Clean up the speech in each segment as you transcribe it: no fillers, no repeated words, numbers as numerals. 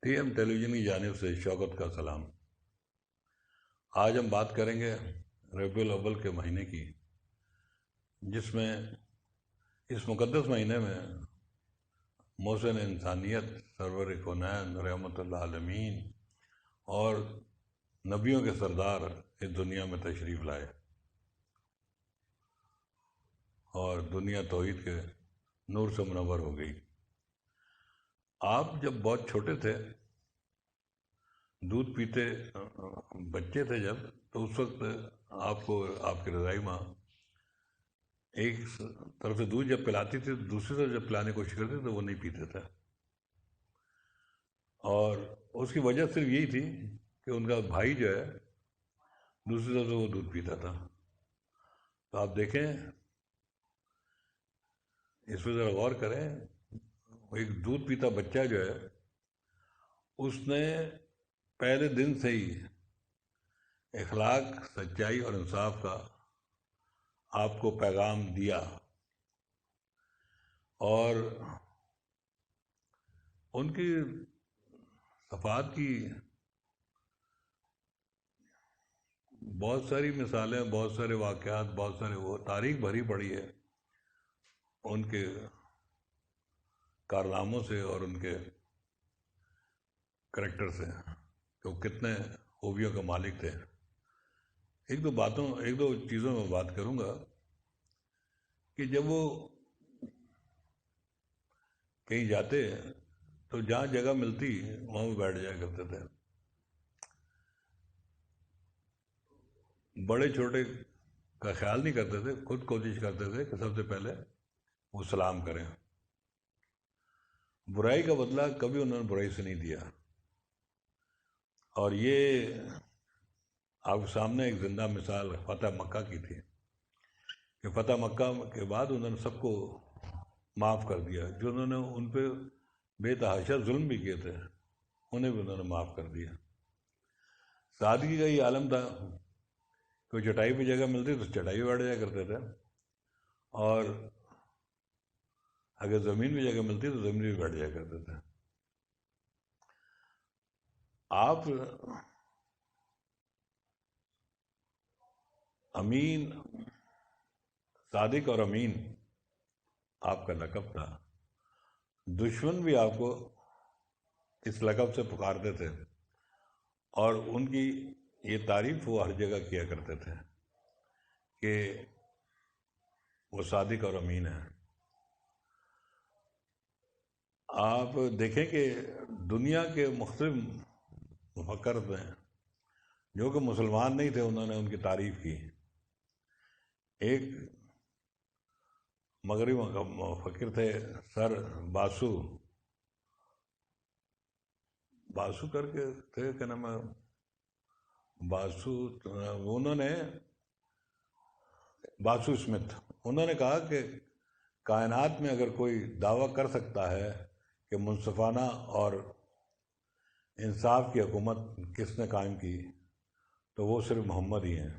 T M ٹیلی vision کی جانب سے شوکت کا سلام۔ آج ہم بات کریں گے ربیع الاول کے مہینے کی، جس میں اس مقدس مہینے میں محسن انسانیت سرور کونین رحمت اللہ عالمین اور نبیوں کے سردار اس دنیا میں تشریف لائے اور دنیا توحید کے نور سے منور ہو گئی۔ آپ جب بہت چھوٹے تھے، دودھ پیتے بچے تھے جب، تو اس وقت آپ کو آپ کی رضائی ماں ایک طرف سے دودھ جب پلاتی تھی تو دوسری طرف جب پلانے کی کوشش کرتے تو وہ نہیں پیتے تھے، اور اس کی وجہ صرف یہی تھی کہ ان کا بھائی جو ہے دوسری طرف سے وہ دودھ پیتا تھا۔ تو آپ دیکھیں، اس پہ ذرا غور کریں، ایک دودھ پیتا بچہ جو ہے اس نے پہلے دن سے ہی اخلاق، سچائی اور انصاف کا آپ کو پیغام دیا، اور ان کی صفات کی بہت ساری مثالیں، بہت سارے واقعات، بہت سارے وہ تاریخ بھری پڑی ہے ان کے کارناموں سے اور ان کے کریکٹر سے کہ وہ کتنے خوبیوں کے مالک تھے۔ ایک دو چیزوں میں بات کروں گا کہ جب وہ کہیں جاتے تو جہاں جگہ ملتی وہاں وہ بیٹھ جایا کرتے تھے، بڑے چھوٹے کا خیال نہیں کرتے تھے، خود کوشش کرتے تھے کہ سب سے پہلے وہ سلام کریں۔ برائی کا بدلہ کبھی انہوں نے برائی سے نہیں دیا، اور یہ آپ کے سامنے ایک زندہ مثال فتح مکہ کی تھی کہ فتح مکہ کے بعد انہوں نے سب کو معاف کر دیا، جو انہوں نے ان پہ بے تحاشا ظلم بھی کیے تھے انہیں بھی انہوں نے معاف کر دیا۔ سادگی کا یہ عالم تھا، کوئی چٹائی پہ جگہ ملتی تو چٹائی پہ بیٹھ جایا کرتے تھے، اور اگر زمین پہ جگہ ملتی تو زمین پہ بیٹھ جایا کرتے تھے۔ آپ امین، صادق اور امین آپ کا لقب تھا۔ دشمن بھی آپ کو اس لقب سے پکارتے تھے، اور ان کی یہ تعریف وہ ہر جگہ کیا کرتے تھے کہ وہ صادق اور امین ہیں۔ آپ دیکھیں کہ دنیا کے مختلف مفکر ہیں جو کہ مسلمان نہیں تھے، انہوں نے ان کی تعریف کی۔ ایک مغربی مفکر تھے سر باسو کر کے تھے، کیا نام ہے، باسو اسمتھ، انہوں نے کہا کہ کائنات میں اگر کوئی دعویٰ کر سکتا ہے کہ منصفانہ اور انصاف کی حکومت کس نے قائم کی تو وہ صرف محمد ہی ہیں۔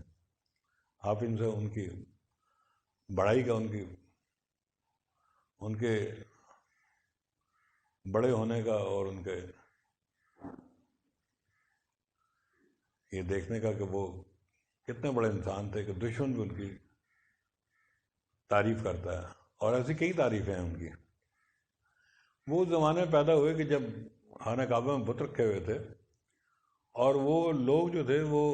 آپ ان سے ان کی بڑائی کا، ان کے بڑے ہونے کا اور ان کے یہ دیکھنے کا کہ وہ کتنے بڑے انسان تھے کہ دشمن بھی ان کی تعریف کرتا ہے، اور ایسی کئی تعریفیں ہیں ان کی۔ وہ زمانے میں پیدا ہوئے کہ جب خانہ کعبہ میں بت رکھے ہوئے تھے، اور وہ لوگ جو تھے وہ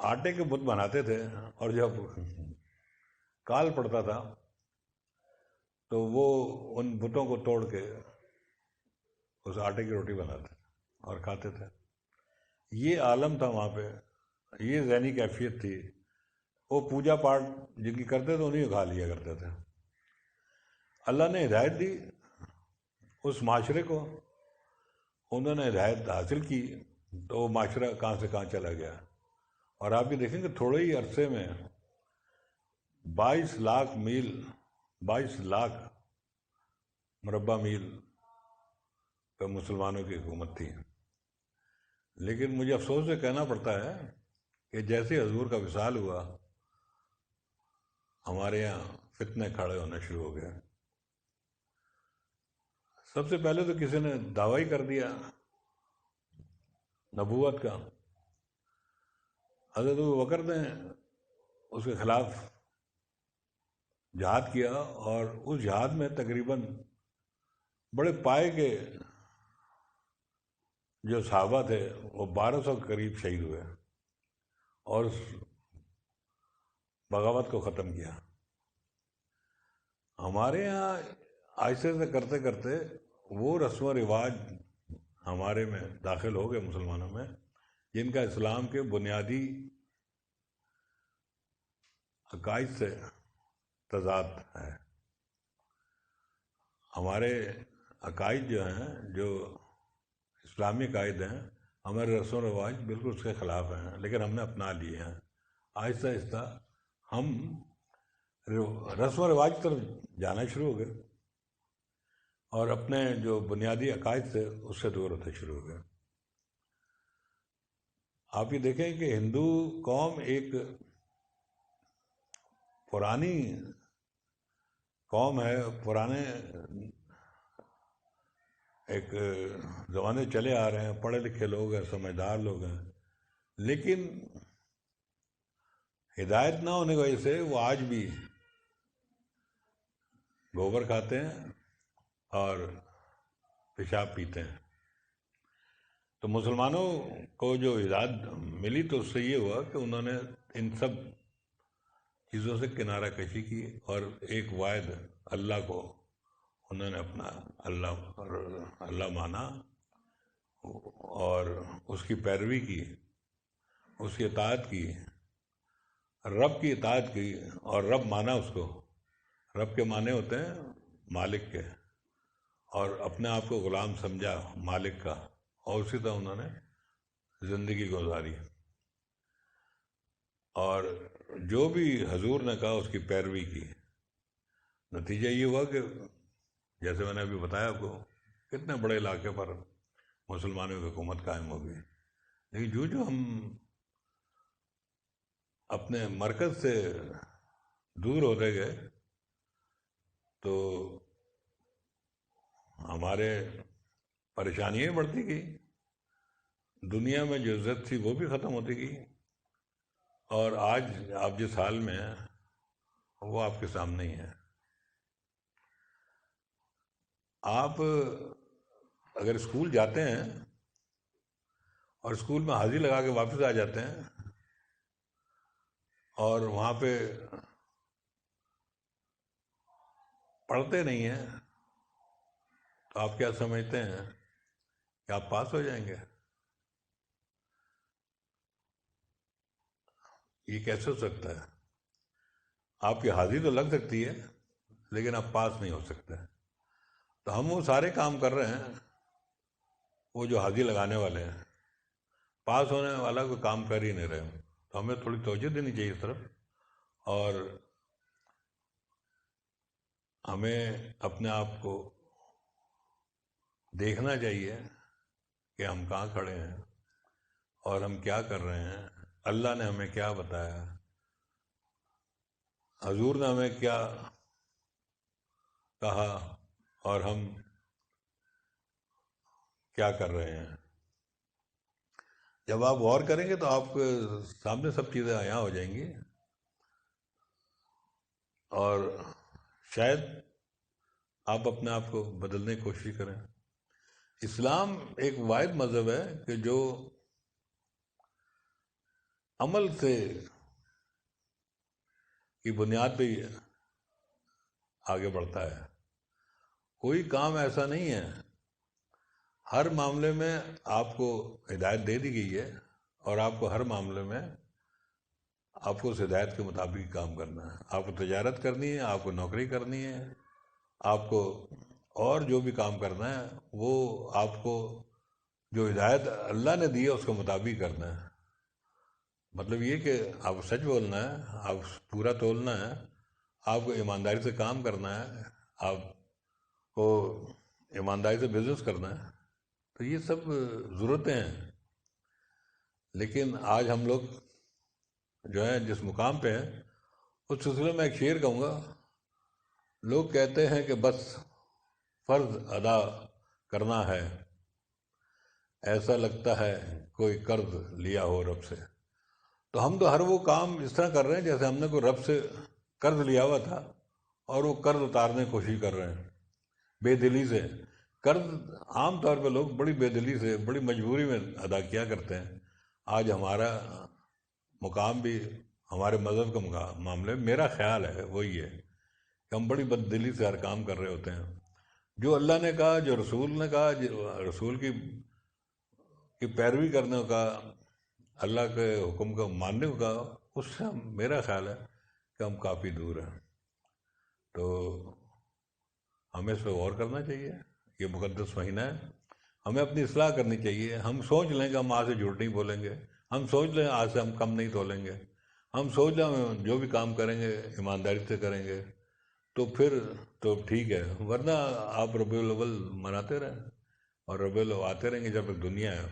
آٹے کے بت بناتے تھے، اور جب کال پڑتا تھا تو وہ ان بتوں کو توڑ کے اس آٹے کی روٹی بناتے تھے اور کھاتے تھے۔ یہ عالم تھا وہاں پہ، یہ ذہنی کیفیت تھی۔ وہ پوجا پاٹ جن کی کرتے تھے انہیں کھا لیا کرتے تھے۔ اللہ نے ہدایت دی اس معاشرے کو، انہوں نے ہدایت حاصل کی تو وہ معاشرہ کہاں سے کہاں چلا گیا۔ اور آپ یہ دیکھیں کہ تھوڑے ہی عرصے میں 22 لاکھ مربع میل پہ مسلمانوں کی حکومت تھی۔ لیکن مجھے افسوس سے کہنا پڑتا ہے کہ جیسے حضور کا وصال ہوا، ہمارے یہاں فتنے کھڑے ہونا شروع ہو گئے۔ سب سے پہلے تو کسی نے دعویٰ کر دیا نبوت کا. حضرت ابوبکر نے اس کے خلاف جہاد کیا، اور اس جہاد میں تقریباً بڑے پائے کے جو صحابہ تھے وہ 1200 کے قریب شہید ہوئے اور اس بغاوت کو ختم کیا. ہمارے یہاں آہستہ سے کرتے کرتے وہ رسم و رواج ہمارے میں داخل ہو گئے مسلمانوں میں، جن کا اسلام کے بنیادی عقائد سے تضاد ہے. ہمارے عقائد جو ہیں، جو اسلامی عقائد ہیں، ہمارے رسم و رواج بالکل اس کے خلاف ہیں، لیکن ہم نے اپنا لیے ہیں. آہستہ آہستہ ہم رسم و رواج کی طرف جانا شروع ہو گئے اور اپنے جو بنیادی عقائد تھے اس سے دور ہوتے شروع ہو گئے. آپ یہ دیکھیں کہ ہندو قوم ایک پرانی قوم ہے، پرانے ایک زمانے چلے آ رہے ہیں، پڑھے لکھے لوگ ہیں، سمجھدار لوگ ہیں، لیکن ہدایت نہ ہونے کی وجہ سے وہ آج بھی گوبر کھاتے ہیں اور پیشاب پیتے ہیں. تو مسلمانوں کو جو ہدایت ملی تو اس سے یہ ہوا کہ انہوں نے ان سب چیزوں سے کنارہ کشی کی اور ایک واحد اللہ کو انہوں نے اپنا اللہ مانا اور اس کی پیروی کی، اس کی اطاعت کی، رب کی اطاعت کی. اور رب مانا اس کو، رب کے معنی ہوتے ہیں مالک کے، اور اپنے آپ کو غلام سمجھا مالک کا، اور اسی طرح انہوں نے زندگی گزاری. اور جو بھی حضور نے کہا اس کی پیروی کی. نتیجہ یہ ہوا کہ جیسے میں نے ابھی بتایا آپ کو، کتنے بڑے علاقے پر مسلمانوں کی حکومت قائم ہو گئی. لیکن جو ہم اپنے مرکز سے دور ہوتے گئے تو ہمارے پریشانیاں بڑھتی گئی، دنیا میں جو عزت تھی وہ بھی ختم ہوتی گئی، اور آج آپ جس حال میں ہیں وہ آپ کے سامنے ہی ہے. آپ اگر اسکول جاتے ہیں اور اسکول میں حاضری لگا کے واپس آ جاتے ہیں اور وہاں پہ پڑھتے نہیں ہیں تو آپ کیا سمجھتے ہیں کہ آپ پاس ہو جائیں گے؟ یہ کیسے ہو سکتا ہے؟ آپ کی حاضری تو لگ سکتی ہے لیکن آپ پاس نہیں ہو سکتے. تو ہم وہ سارے کام کر رہے ہیں وہ جو حاضری لگانے والے ہیں، پاس ہونے والا کوئی کام کر ہی نہیں رہے ہوں. تو ہمیں تھوڑی توجہ دینی چاہیے اس طرف، اور ہمیں اپنے آپ کو دیکھنا چاہیے کہ ہم کہاں کھڑے ہیں اور ہم کیا کر رہے ہیں، اللہ نے ہمیں کیا بتایا، حضور نے ہمیں کیا کہا، اور ہم کیا کر رہے ہیں. جب آپ غور کریں گے تو آپ کے سامنے سب چیزیں عیاں ہو جائیں گی، اور شاید آپ اپنے آپ کو بدلنے کی کوشش کریں. اسلام ایک واحد مذہب ہے کہ جو عمل سے کی بنیاد پہ آگے بڑھتا ہے. کوئی کام ایسا نہیں ہے، ہر معاملے میں آپ کو ہدایت دے دی گئی ہے، اور آپ کو ہر معاملے میں آپ کو اس ہدایت کے مطابق کام کرنا ہے. آپ کو تجارت کرنی ہے، آپ کو نوکری کرنی ہے، آپ کو اور جو بھی کام کرنا ہے وہ آپ کو جو ہدایت اللہ نے دی ہے اس کے مطابق کرنا ہے. مطلب یہ کہ آپ کو سچ بولنا ہے، آپ پورا تولنا ہے، آپ کو ایمانداری سے کام کرنا ہے، آپ کو ایمانداری سے بزنس کرنا ہے. تو یہ سب ضرورتیں ہیں. لیکن آج ہم لوگ جو ہیں جس مقام پہ ہیں، اس سلسلے میں ایک شعر کہوں گا. لوگ کہتے ہیں کہ بس فرض ادا کرنا ہے، ایسا لگتا ہے کوئی قرض لیا ہو رب سے۔ تو ہم تو ہر وہ کام اس طرح کر رہے ہیں جیسے ہم نے کوئی رب سے قرض لیا ہوا تھا اور وہ قرض اتارنے کی کوشش کر رہے ہیں بے دلی سے۔ قرض عام طور پہ لوگ بڑی بے دلی سے، بڑی مجبوری میں ادا کیا کرتے ہیں۔ آج ہمارا مقام بھی ہمارے مذہب کا معاملے، میرا خیال ہے وہی ہے کہ ہم بڑی بد دلی سے ہر کام کر رہے ہوتے ہیں۔ جو اللہ نے کہا، جو رسول نے کہا، جو رسول کی پیروی کرنے کا، اللہ کے حکم کو ماننے کا، اس سے میرا خیال ہے کہ ہم کافی دور ہیں۔ تو ہمیں اس پہ غور کرنا چاہیے، یہ مقدس مہینہ ہے، ہمیں اپنی اصلاح کرنی چاہیے۔ ہم سوچ لیں کہ ہم آج سے جھوٹ نہیں بولیں گے، ہم سوچ لیں آج سے ہم کم نہیں تولیں گے، ہم سوچ لیں ہم جو بھی کام کریں گے ایمانداری سے کریں گے، تو پھر تو ٹھیک ہے، ورنہ آپ ربیع الاول مناتے رہیں اور ربیع الاول آتے رہیں گے جب تک دنیا ہے،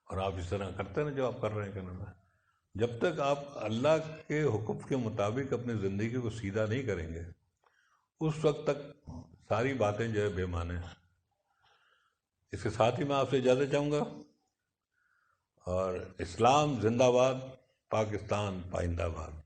اور آپ اس طرح کرتے رہیں جو آپ کر رہے ہیں کرنا۔ جب تک آپ اللہ کے حکم کے مطابق اپنی زندگی کو سیدھا نہیں کریں گے، اس وقت تک ساری باتیں جو ہے بے معنی ہیں۔ اس کے ساتھ ہی میں آپ سے اجازت چاہوں گا، اور اسلام زندہ باد، پاکستان پائندہ باد۔